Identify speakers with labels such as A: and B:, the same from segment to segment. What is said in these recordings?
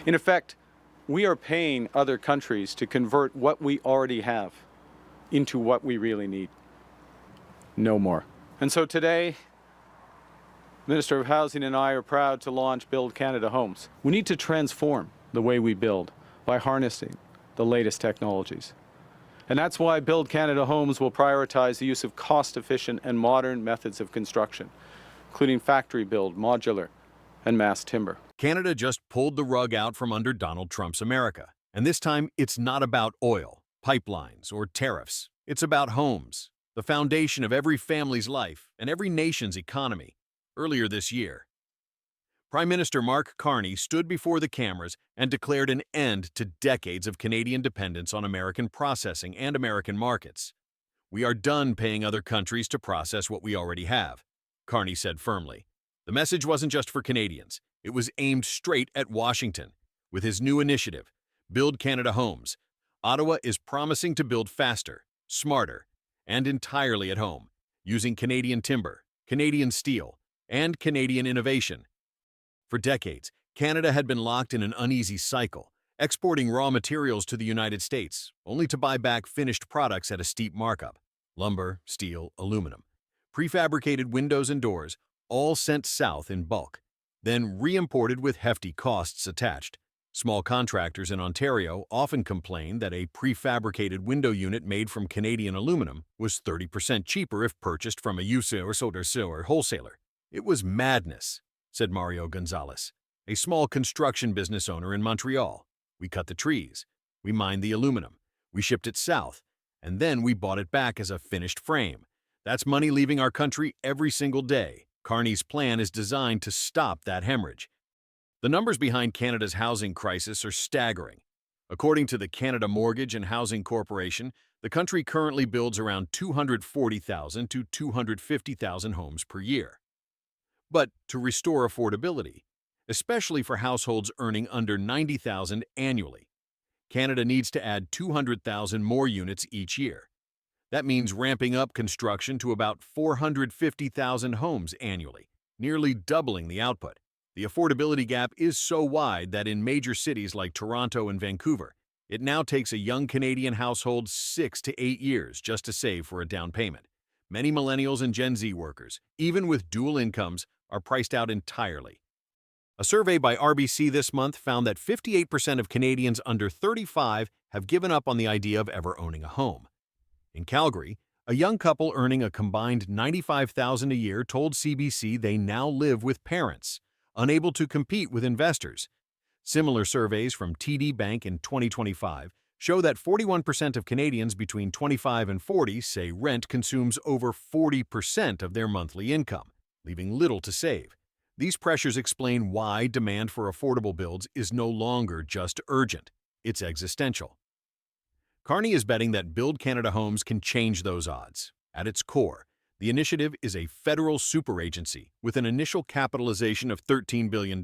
A: In effect, we are paying other countries to convert what we already have into what we really need. No more. And so today, Minister of Housing and I are proud to launch Build Canada Homes. We need to transform the way we build by harnessing the latest technologies. And that's why Build Canada Homes will prioritize the use of cost-efficient and modern methods of construction, including factory build, modular, and mass timber.
B: Canada just pulled the rug out from under Donald Trump's America. And this time, it's not about oil, pipelines, or tariffs. It's about homes, the foundation of every family's life and every nation's economy. Earlier this year, Prime Minister Mark Carney stood before the cameras and declared an end to decades of Canadian dependence on American processing and American markets. "We are done paying other countries to process what we already have," Carney said firmly. The message wasn't just for Canadians. It was aimed straight at Washington. With his new initiative, Build Canada Homes, Ottawa is promising to build faster, smarter, and entirely at home, using Canadian timber, Canadian steel, and Canadian innovation. For decades, Canada had been locked in an uneasy cycle, exporting raw materials to the United States, only to buy back finished products at a steep markup: lumber, steel, aluminum, prefabricated windows and doors, all sent south in bulk, then re-imported with hefty costs attached. Small contractors in Ontario often complained that a prefabricated window unit made from Canadian aluminum was 30% cheaper if purchased from a UC or wholesaler. "It was madness," said Mario Gonzalez, a small construction business owner in Montreal. "We cut the trees, we mined the aluminum, we shipped it south, and then we bought it back as a finished frame. That's money leaving our country every single day." Carney's plan is designed to stop that hemorrhage. The numbers behind Canada's housing crisis are staggering. According to the Canada Mortgage and Housing Corporation, the country currently builds around 240,000 to 250,000 homes per year. But to restore affordability, especially for households earning under $90,000 annually, Canada needs to add 200,000 more units each year. That means ramping up construction to about 450,000 homes annually, nearly doubling the output. The affordability gap is so wide that in major cities like Toronto and Vancouver, it now takes a young Canadian household 6 to 8 years just to save for a down payment. Many millennials and Gen Z workers, even with dual incomes, are priced out entirely. A survey by RBC this month found that 58% of Canadians under 35 have given up on the idea of ever owning a home. In Calgary, a young couple earning a combined $95,000 a year told CBC they now live with parents, unable to compete with investors. Similar surveys from TD Bank in 2025 show that 41% of Canadians between 25 and 40 say rent consumes over 40% of their monthly income, leaving little to save. These pressures explain why demand for affordable builds is no longer just urgent, it's existential. Carney is betting that Build Canada Homes can change those odds. At its core, the initiative is a federal super agency with an initial capitalization of $13 billion.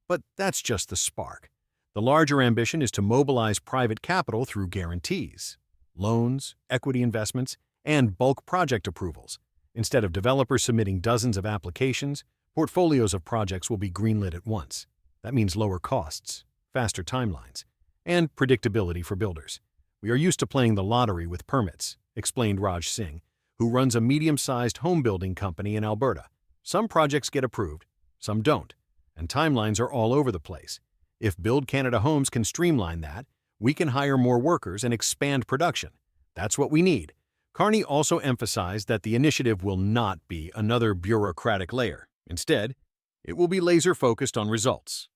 B: But that's just the spark. The larger ambition is to mobilize private capital through guarantees, loans, equity investments, and bulk project approvals. Instead of developers submitting dozens of applications, portfolios of projects will be greenlit at once. That means lower costs, faster timelines, and predictability for builders. "We are used to playing the lottery with permits," explained Raj Singh, who runs a medium-sized home building company in Alberta. "Some projects get approved, some don't, and timelines are all over the place. If Build Canada Homes can streamline that, we can hire more workers and expand production. That's what we need." Carney also emphasized that the initiative will not be another bureaucratic layer. Instead, it will be laser-focused on results.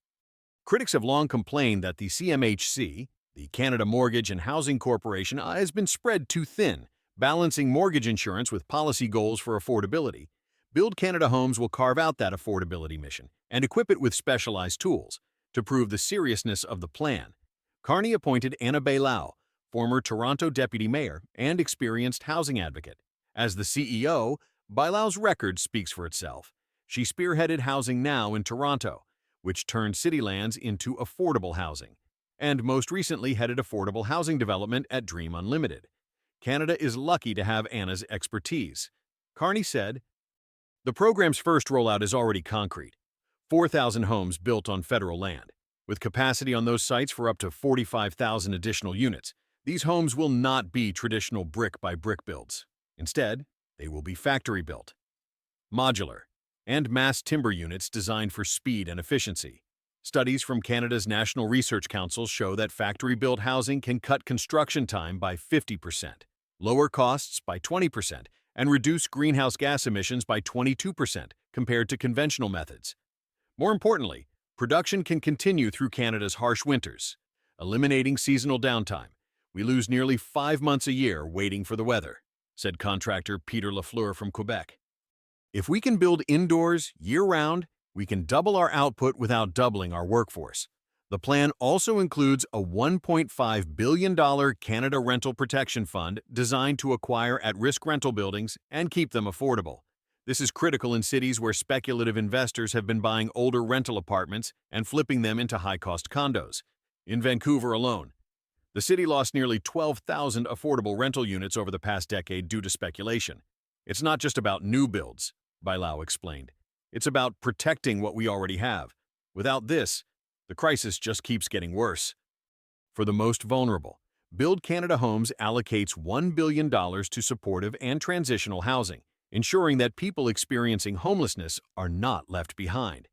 B: Critics have long complained that the CMHC, the Canada Mortgage and Housing Corporation, has been spread too thin, balancing mortgage insurance with policy goals for affordability. Build Canada Homes will carve out that affordability mission and equip it with specialized tools to prove the seriousness of the plan. Carney appointed Anna Bailão, former Toronto deputy mayor and experienced housing advocate. As the CEO, Bailão's record speaks for itself. She spearheaded Housing Now in Toronto, which turned city lands into affordable housing, and most recently headed affordable housing development at Dream Unlimited. Canada is lucky to have Anna's expertise. Carney said, "The program's first rollout is already concrete, 4,000 homes built on federal land. With capacity on those sites for up to 45,000 additional units, these homes will not be traditional brick-by-brick builds. Instead, they will be factory-built, modular, and mass timber units designed for speed and efficiency. Studies from Canada's National Research Council show that factory-built housing can cut construction time by 50%, lower costs by 20%, and reduce greenhouse gas emissions by 22% compared to conventional methods. More importantly, production can continue through Canada's harsh winters, eliminating seasonal downtime. We lose nearly 5 months a year waiting for the weather, said contractor Peter Lafleur from Quebec. If we can build indoors year-round, we can double our output without doubling our workforce. The plan also includes a $1.5 billion Canada Rental Protection Fund designed to acquire at-risk rental buildings and keep them affordable. This is critical in cities where speculative investors have been buying older rental apartments and flipping them into high-cost condos. In Vancouver alone, the city lost nearly 12,000 affordable rental units over the past decade due to speculation. It's not just about new builds, Bailao explained. It's about protecting what we already have. Without this, the crisis just keeps getting worse. For the most vulnerable, Build Canada Homes allocates $1 billion to supportive and transitional housing, ensuring that people experiencing homelessness are not left behind.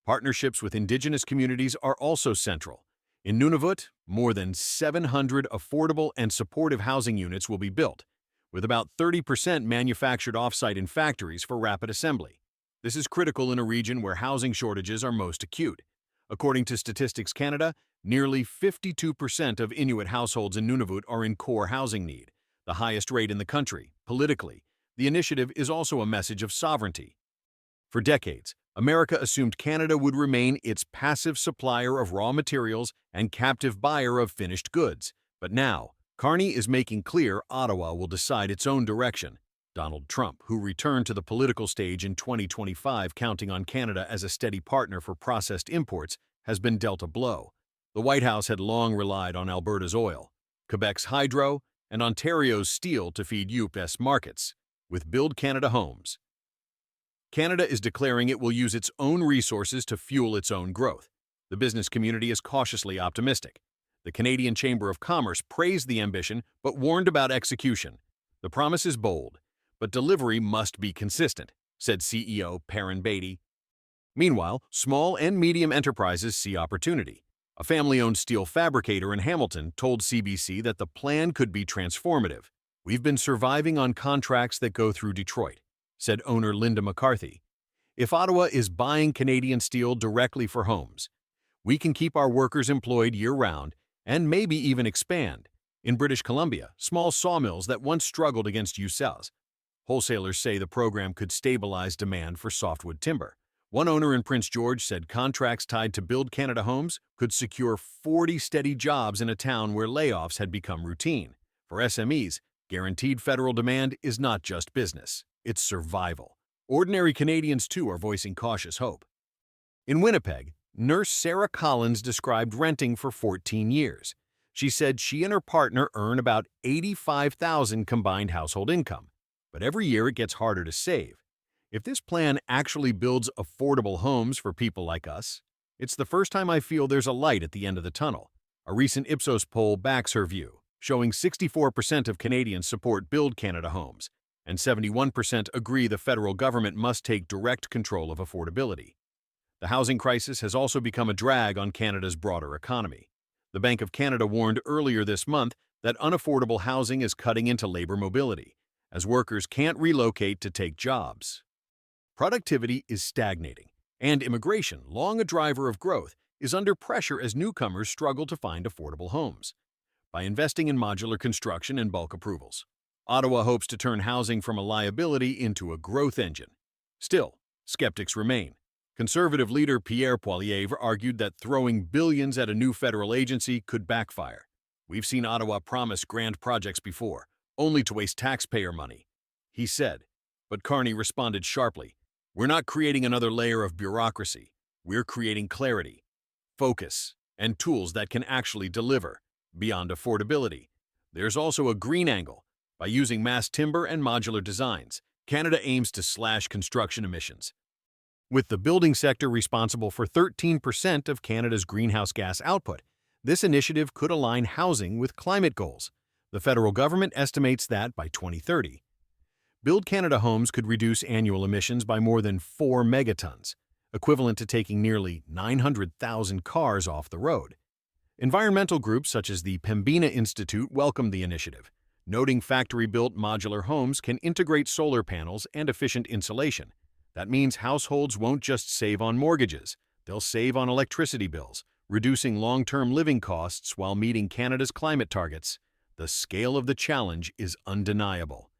B: Partnerships with Indigenous communities are also central. In Nunavut, more than 700 affordable and supportive housing units will be built, with about 30% manufactured off-site in factories for rapid assembly. This is critical in a region where housing shortages are most acute. According to Statistics Canada, nearly 52% of Inuit households in Nunavut are in core housing need, the highest rate in the country. Politically, the initiative is also a message of sovereignty. For decades, America assumed Canada would remain its passive supplier of raw materials and captive buyer of finished goods. But now, Carney is making clear Ottawa will decide its own direction. Donald Trump, who returned to the political stage in 2025 counting on Canada as a steady partner for processed imports, has been dealt a blow. The White House had long relied on Alberta's oil, Quebec's hydro, and Ontario's steel to feed U.S. markets. With Build Canada Homes, Canada is declaring it will use its own resources to fuel its own growth. The business community is cautiously optimistic. The Canadian Chamber of Commerce praised the ambition but warned about execution. The promise is bold, but delivery must be consistent, said CEO Perrin Beatty. Meanwhile, small and medium enterprises see opportunity. A family-owned steel fabricator in Hamilton told CBC that the plan could be transformative. "We've been surviving on contracts that go through Detroit," said owner Linda McCarthy. "If Ottawa is buying Canadian steel directly for homes, we can keep our workers employed year-round and maybe even expand." In British Columbia, small sawmills that once struggled against USELs. Wholesalers say the program could stabilize demand for softwood timber. One owner in Prince George said contracts tied to Build Canada Homes could secure 40 steady jobs in a town where layoffs had become routine. For SMEs, guaranteed federal demand is not just business, it's survival. Ordinary Canadians, too, are voicing cautious hope. In Winnipeg, nurse Sarah Collins described renting for 14 years. She said she and her partner earn about $85,000 combined household income. But every year it gets harder to save. If this plan actually builds affordable homes for people like us, it's the first time I feel there's a light at the end of the tunnel. A recent Ipsos poll backs her view, showing 64% of Canadians support Build Canada Homes, and 71% agree the federal government must take direct control of affordability. The housing crisis has also become a drag on Canada's broader economy. The Bank of Canada warned earlier this month that unaffordable housing is cutting into labor mobility, as workers can't relocate to take jobs. Productivity is stagnating, and immigration, long a driver of growth, is under pressure as newcomers struggle to find affordable homes. By investing in modular construction and bulk approvals, Ottawa hopes to turn housing from a liability into a growth engine. Still, skeptics remain. Conservative leader Pierre Poilievre argued that throwing billions at a new federal agency could backfire. "We've seen Ottawa promise grand projects before, only to waste taxpayer money," he said. But Carney responded sharply, "We're not creating another layer of bureaucracy. We're creating clarity, focus, and tools that can actually deliver. Beyond affordability, there's also a green angle. By using mass timber and modular designs, Canada aims to slash construction emissions, With the building sector responsible for 13% of Canada's greenhouse gas output, this initiative could align housing with climate goals. The federal government estimates that by 2030, Build Canada homes could reduce annual emissions by more than 4 megatons, equivalent to taking nearly 900,000 cars off the road. Environmental groups such as the Pembina Institute welcomed the initiative, noting factory-built modular homes can integrate solar panels and efficient insulation. That means households won't just save on mortgages, they'll save on electricity bills, reducing long-term living costs while meeting Canada's climate targets. The scale of the challenge is undeniable.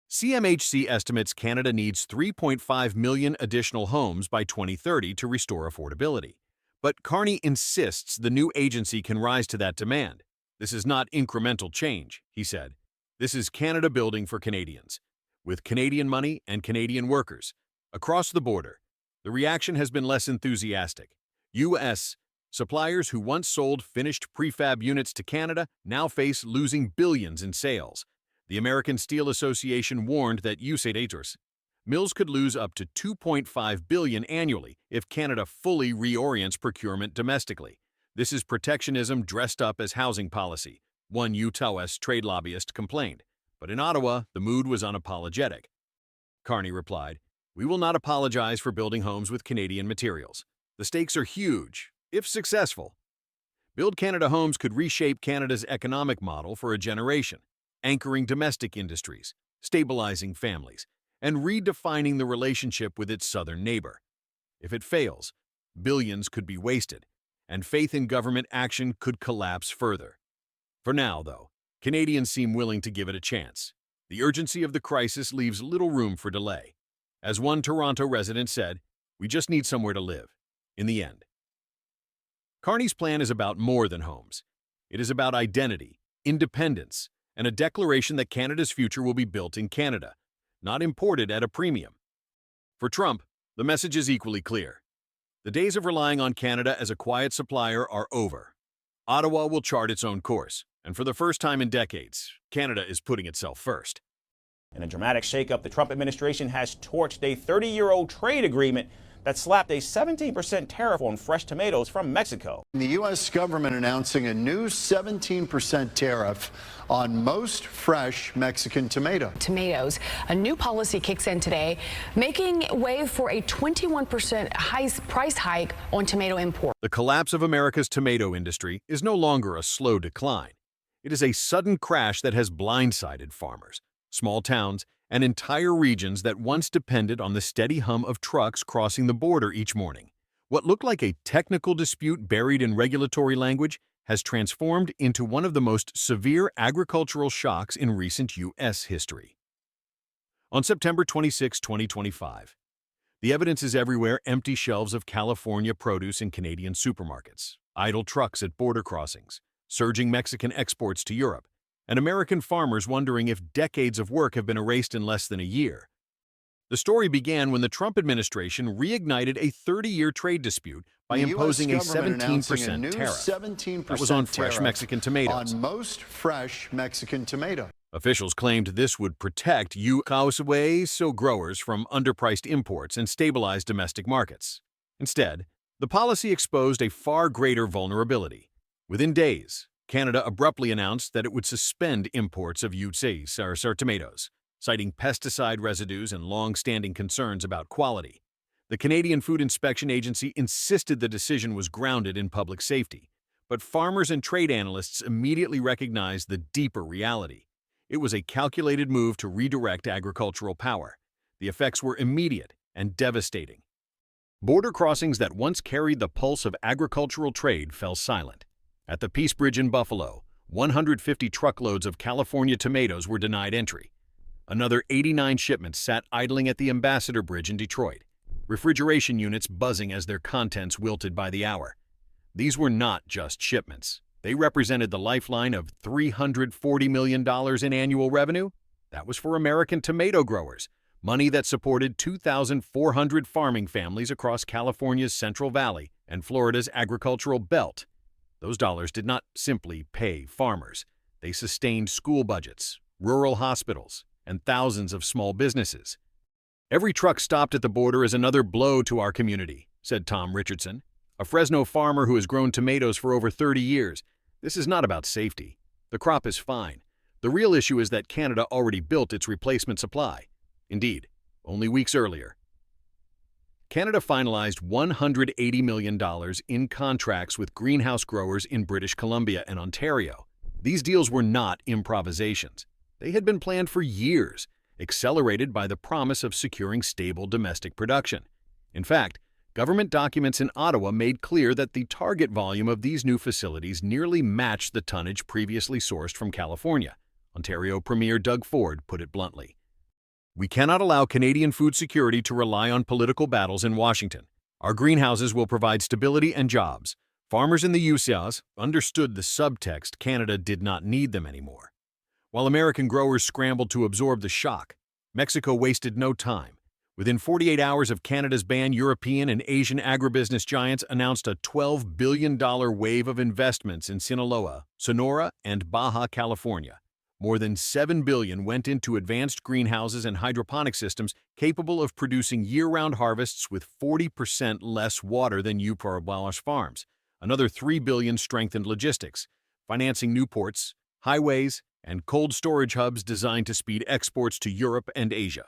B: CMHC estimates Canada needs 3.5 million additional homes by 2030 to restore affordability. But Carney insists the new agency can rise to that demand. This is not incremental change, he said. This is Canada building for Canadians, with Canadian money and Canadian workers. Across the border, the reaction has been less enthusiastic. U.S. suppliers who once sold finished prefab units to Canada now face losing billions in sales. The American Steel Association warned that mills could lose up to $2.5 billion annually if Canada fully reorients procurement domestically. This is protectionism dressed up as housing policy, one Utah trade lobbyist complained. But in Ottawa, the mood was unapologetic. Carney replied, "We will not apologize for building homes with Canadian materials. The stakes are huge, if successful. Build Canada homes could reshape Canada's economic model for a generation, anchoring domestic industries, stabilizing families, and redefining the relationship with its southern neighbor. If it fails, billions could be wasted, and faith in government action could collapse further. For now, though, Canadians seem willing to give it a chance. The urgency of the crisis leaves little room for delay. As one Toronto resident said, we just need somewhere to live, in the end." Carney's plan is about more than homes. It is about identity, independence, and a declaration that Canada's future will be built in Canada, not imported at a premium. For Trump, the message is equally clear. The days of relying on Canada as a quiet supplier are over. Ottawa will chart its own course, and for the first time in decades, Canada is putting itself first.
C: In a dramatic shakeup, the Trump administration has torched a 30-year-old trade agreement that slapped a 17% tariff on fresh tomatoes from Mexico.
D: The U.S. government announcing a new 17% tariff on most fresh Mexican
E: tomatoes. A new policy kicks in today, making way for a 21% price hike on tomato imports.
B: The collapse of America's tomato industry is no longer a slow decline. It is a sudden crash that has blindsided farmers, small towns, and entire regions that once depended on the steady hum of trucks crossing the border each morning. What looked like a technical dispute buried in regulatory language has transformed into one of the most severe agricultural shocks in recent U.S. history. On September 26, 2025, the evidence is everywhere: empty shelves of California produce in Canadian supermarkets, idle trucks at border crossings, surging Mexican exports to Europe, and American farmers wondering if decades of work have been erased in less than a year. The story began when the Trump administration reignited a 30-year trade dispute by imposing a 17% tariff. That was on fresh Mexican tomatoes.
D: On most fresh Mexican tomatoes.
B: Officials claimed this would protect U.S. growers from underpriced imports and stabilize domestic markets. Instead, the policy exposed a far greater vulnerability. Within days, Canada abruptly announced that it would suspend imports of U.S. tomatoes, citing pesticide residues and long-standing concerns about quality. The Canadian Food Inspection Agency insisted the decision was grounded in public safety, but farmers and trade analysts immediately recognized the deeper reality. It was a calculated move to redirect agricultural power. The effects were immediate and devastating. Border crossings that once carried the pulse of agricultural trade fell silent. At the Peace Bridge in Buffalo, 150 truckloads of California tomatoes were denied entry. Another 89 shipments sat idling at the Ambassador Bridge in Detroit, refrigeration units buzzing as their contents wilted by the hour. These were not just shipments. They represented the lifeline of $340 million in annual revenue. That was for American tomato growers, money that supported 2,400 farming families across California's Central Valley and Florida's agricultural belt. Those dollars did not simply pay farmers. They sustained school budgets, rural hospitals, and thousands of small businesses. Every truck stopped at the border is another blow to our community, said Tom Richardson, a Fresno farmer who has grown tomatoes for over 30 years. This is not about safety. The crop is fine. The real issue is that Canada already built its replacement supply. Indeed, only weeks earlier. Canada finalized $180 million in contracts with greenhouse growers in British Columbia and Ontario. These deals were not improvisations. They had been planned for years, accelerated by the promise of securing stable domestic production. In fact, government documents in Ottawa made clear that the target volume of these new facilities nearly matched the tonnage previously sourced from California. Ontario Premier Doug Ford put it bluntly. We cannot allow Canadian food security to rely on political battles in Washington. Our greenhouses will provide stability and jobs. Farmers in the USAs understood the subtext Canada did not need them anymore. While American growers scrambled to absorb the shock, Mexico wasted no time. Within 48 hours of Canada's ban, European and Asian agribusiness giants announced a $12 billion wave of investments in Sinaloa, Sonora, and Baja California. More than $7 billion went into advanced greenhouses and hydroponic systems capable of producing year-round harvests with 40% less water than U.S. farms. Another $3 billion strengthened logistics, financing new ports, highways, and cold storage hubs designed to speed exports to Europe and Asia.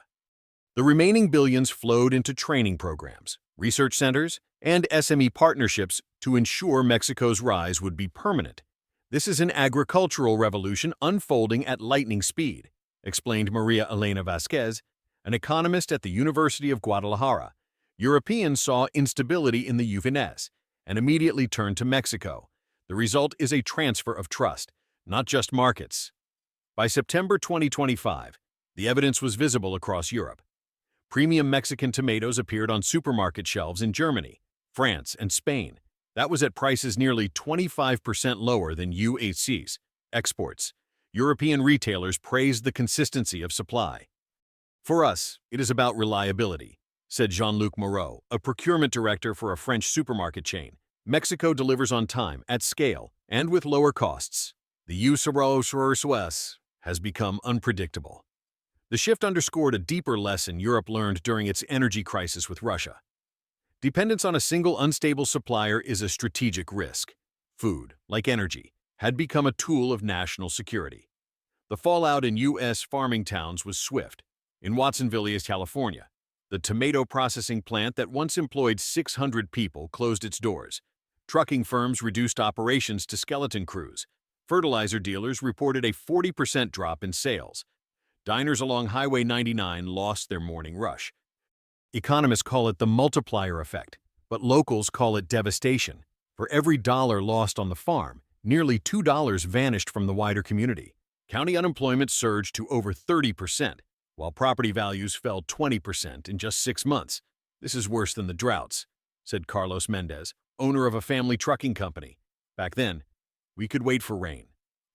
B: The remaining billions flowed into training programs, research centers, and SME partnerships to ensure Mexico's rise would be permanent. This is an agricultural revolution unfolding at lightning speed, explained Maria Elena Vasquez, an economist at the University of Guadalajara. Europeans saw instability in the U.S. and immediately turned to Mexico. The result is a transfer of trust, not just markets. By September 2025, the evidence was visible across Europe. Premium Mexican tomatoes appeared on supermarket shelves in Germany, France, and Spain. That was at prices nearly 25% lower than UHC's exports. European retailers praised the consistency of supply. For us, it is about reliability, said Jean-Luc Moreau, a procurement director for a French supermarket chain. Mexico delivers on time, at scale, and with lower costs. The U.S. has become unpredictable. The shift underscored a deeper lesson Europe learned during its energy crisis with Russia. Dependence on a single unstable supplier is a strategic risk. Food, like energy, had become a tool of national security. The fallout in U.S. farming towns was swift. In Watsonville, California, the tomato processing plant that once employed 600 people closed its doors. Trucking firms reduced operations to skeleton crews. Fertilizer dealers reported a 40% drop in sales. Diners along Highway 99 lost their morning rush. Economists call it the multiplier effect, but locals call it devastation. For every dollar lost on the farm, nearly $2 vanished from the wider community. County unemployment surged to over 30%, while property values fell 20% in just 6 months. This is worse than the droughts, said Carlos Mendez, owner of a family trucking company. Back then, we could wait for rain.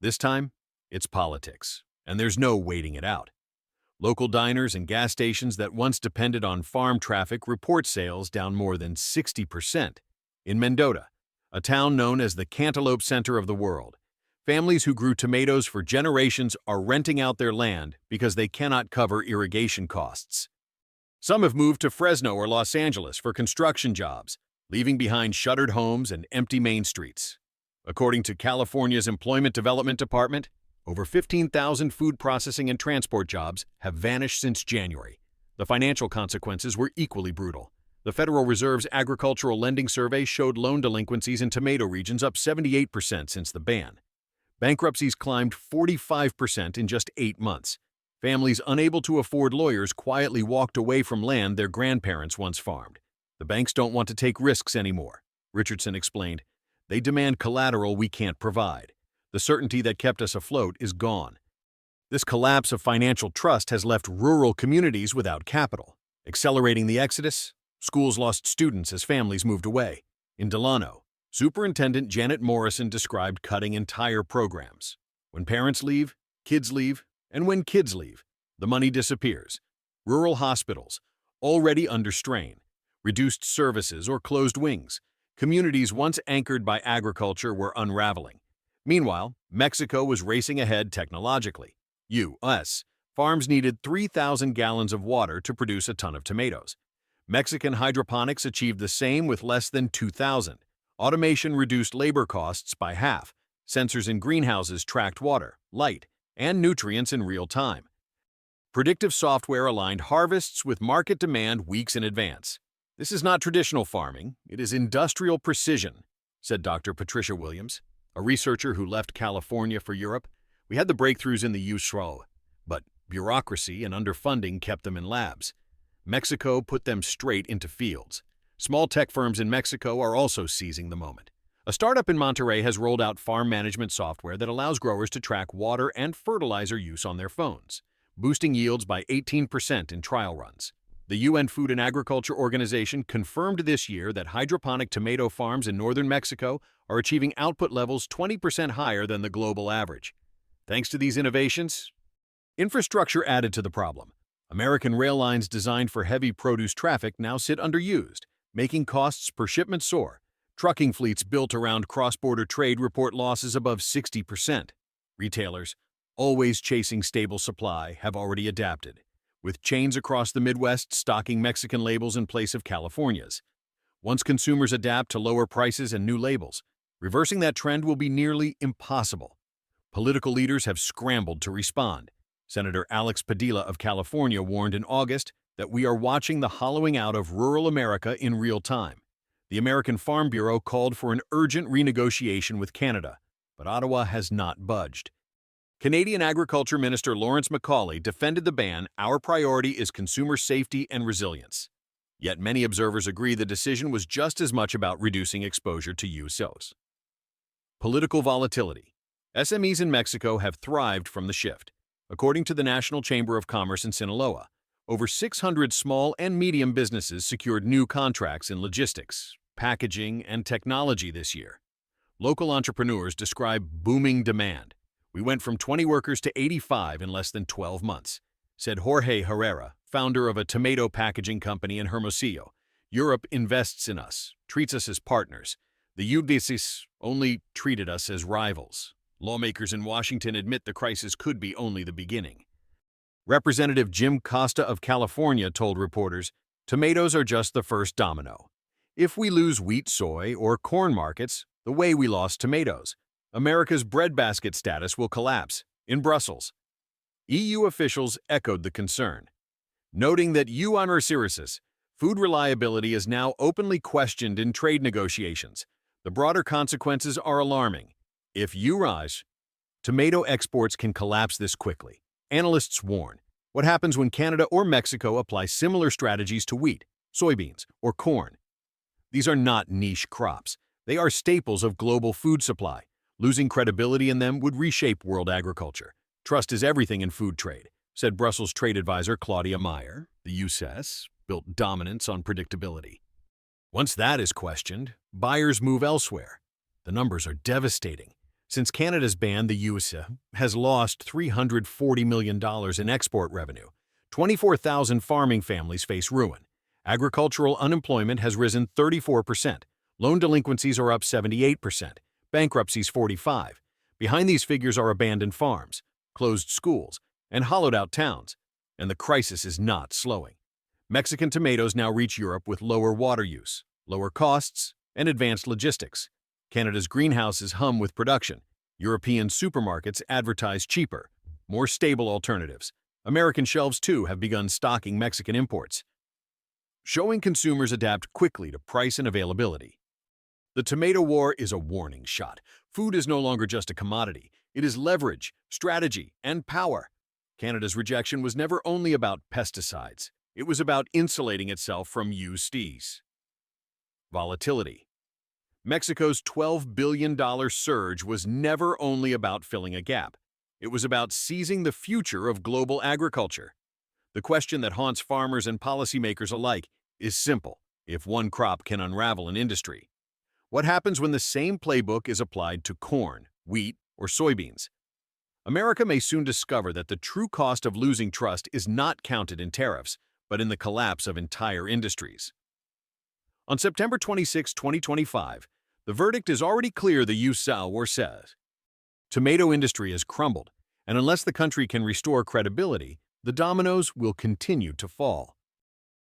B: This time, it's politics, and there's no waiting it out. Local diners and gas stations that once depended on farm traffic report sales down more than 60%. In Mendota, a town known as the cantaloupe center of the world, families who grew tomatoes for generations are renting out their land because they cannot cover irrigation costs. Some have moved to Fresno or Los Angeles for construction jobs, leaving behind shuttered homes and empty main streets. According to California's Employment Development Department, over 15,000 food processing and transport jobs have vanished since January. The financial consequences were equally brutal. The Federal Reserve's Agricultural Lending Survey showed loan delinquencies in tomato regions up 78% since the ban. Bankruptcies climbed 45% in just 8 months. Families unable to afford lawyers quietly walked away from land their grandparents once farmed. The banks don't want to take risks anymore, Richardson explained. They demand collateral we can't provide. The certainty that kept us afloat is gone. This collapse of financial trust has left rural communities without capital. Accelerating the exodus, schools lost students as families moved away. In Delano, Superintendent Janet Morrison described cutting entire programs. When parents leave, and when kids leave, the money disappears. Rural hospitals, already under strain, reduced services or closed wings. Communities once anchored by agriculture were unraveling. Meanwhile, Mexico was racing ahead technologically. U.S. Farms needed 3,000 gallons of water to produce a ton of tomatoes. Mexican hydroponics achieved the same with less than 2,000. Automation reduced labor costs by half. Sensors in greenhouses tracked water, light, and nutrients in real time. Predictive software aligned harvests with market demand weeks in advance. This is not traditional farming, it is industrial precision, said Dr. Patricia Williams, a researcher who left California for Europe. We had the breakthroughs in the USA, but bureaucracy and underfunding kept them in labs. Mexico put them straight into fields. Small tech firms in Mexico are also seizing the moment. A startup in Monterrey has rolled out farm management software that allows growers to track water and fertilizer use on their phones, boosting yields by 18% in trial runs. The UN Food and Agriculture Organization confirmed this year that hydroponic tomato farms in northern Mexico are achieving output levels 20% higher than the global average. Thanks to these innovations, infrastructure added to the problem. American rail lines designed for heavy produce traffic now sit underused, making costs per shipment soar. Trucking fleets built around cross-border trade report losses above 60%. Retailers, always chasing stable supply, have already adapted, with chains across the Midwest stocking Mexican labels in place of California's. Once consumers adapt to lower prices and new labels, reversing that trend will be nearly impossible. Political leaders have scrambled to respond. Senator Alex Padilla of California warned in August that we are watching the hollowing out of rural America in real time. The American Farm Bureau called for an urgent renegotiation with Canada, but Ottawa has not budged. Canadian Agriculture Minister Lawrence Macaulay defended the ban. Our priority is consumer safety and resilience. Yet many observers agree the decision was just as much about reducing exposure to USOs. Political volatility. SMEs in Mexico have thrived from the shift. According to the National Chamber of Commerce in Sinaloa, over 600 small and medium businesses secured new contracts in logistics, packaging, and technology this year. Local entrepreneurs describe booming demand. We went from 20 workers to 85 in less than 12 months, said Jorge Herrera, founder of a tomato packaging company in Hermosillo. Europe invests in us, treats us as partners. The UDCs only treated us as rivals. Lawmakers in Washington admit the crisis could be only the beginning. Representative Jim Costa of California told reporters, tomatoes are just the first domino. If we lose wheat, soy, or corn markets, the way we lost tomatoes, America's breadbasket status will collapse. In Brussels, EU officials echoed the concern, noting that food reliability is now openly questioned in trade negotiations. The broader consequences are alarming. If you rise, tomato exports can collapse this quickly. Analysts warn, what happens when Canada or Mexico apply similar strategies to wheat, soybeans, or corn? These are not niche crops. They are staples of global food supply. Losing credibility in them would reshape world agriculture. Trust is everything in food trade, said Brussels trade advisor Claudia Meyer. The U.S. built dominance on predictability. Once that is questioned, buyers move elsewhere. The numbers are devastating. Since Canada's ban, the U.S. has lost $340 million in export revenue. 24,000 farming families face ruin. Agricultural unemployment has risen 34%. Loan delinquencies are up 78%. Bankruptcies 45%. Behind these figures are abandoned farms, closed schools, and hollowed-out towns. And the crisis is not slowing. Mexican tomatoes now reach Europe with lower water use, lower costs, and advanced logistics. Canada's greenhouses hum with production. European supermarkets advertise cheaper, more stable alternatives. American shelves, too, have begun stocking Mexican imports, showing consumers adapt quickly to price and availability. The tomato war is a warning shot. Food is no longer just a commodity. It is leverage, strategy, and power. Canada's rejection was never only about pesticides. It was about insulating itself from USDs. Volatility. Mexico's $12 billion surge was never only about filling a gap. It was about seizing the future of global agriculture. The question that haunts farmers and policymakers alike is simple: if one crop can unravel an industry, what happens when the same playbook is applied to corn, wheat, or soybeans? America may soon discover that the true cost of losing trust is not counted in tariffs, but in the collapse of entire industries. On September 26, 2025, the verdict is already clear. The U.S. says tomato industry has crumbled, and unless the country can restore credibility, the dominoes will continue to fall.